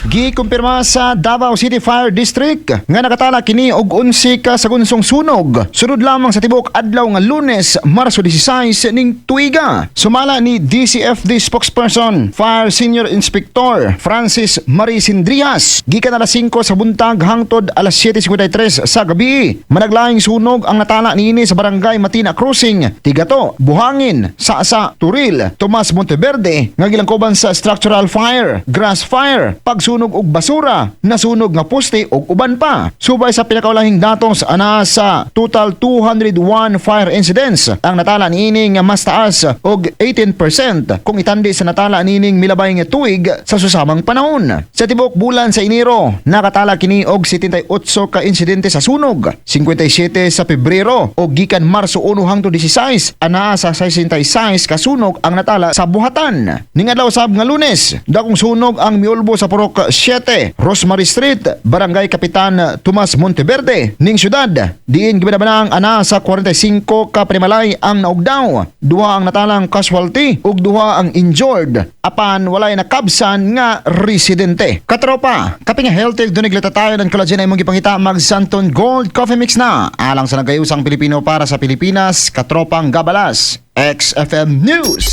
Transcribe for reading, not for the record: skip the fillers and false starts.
Gikumpirma sa Davao City Fire District nga nakatala kini og 11 ka sagunsong sunog. Sunod lamang sa tibok adlaw nga Lunes, Marso 16 ning tuiga. Sumala ni DCFD spokesperson, Fire Senior Inspector Francis Marie Sindrias. Gikan alas 5 sa buntag hangtod alas 7:53 sa gabi. Managlaing sunog ang natala niini sa barangay Matina Crossing, Tigato, Buhangin, Saasa, Turil, Tomas Monteverde nga gilangkoban sa structural fire, grass fire, pagsunog og basura, nasunog nga poste ug uban pa. Subay sa pinakaulahing datos ana sa total 201 fire incidents ang natala niini nga mas taas og 18% kung itandi sa natala nining milabay nga tuig sa susamang panahon. Sa tibok bulan sa Enero, nakatala kini og 78 ka insidente sa sunog, 57 sa Pebrero ug gikan Marso 1 hangtod 16 ana sa 66 ka sunog ang natala sa buhatan. Ning adlaw sab nga Lunes, dakong sunog ang miulbo sa Purok 7, Rosemary Street, Barangay Kapitan Tomas Monteverde ning syudad. Diin gibinabanang ana sa 45 ka panimalay ang naugdaw, duha ang natalang casualty ug duha ang injured, apan walay nakabsan nga residente. Katropa, kaping healthy dunig tayo ng collagen ay mong gipangita mag Santon Gold Coffee Mix na alang sa nagayusang Pilipino para sa Pilipinas. Katropang Gabalas, XFM News.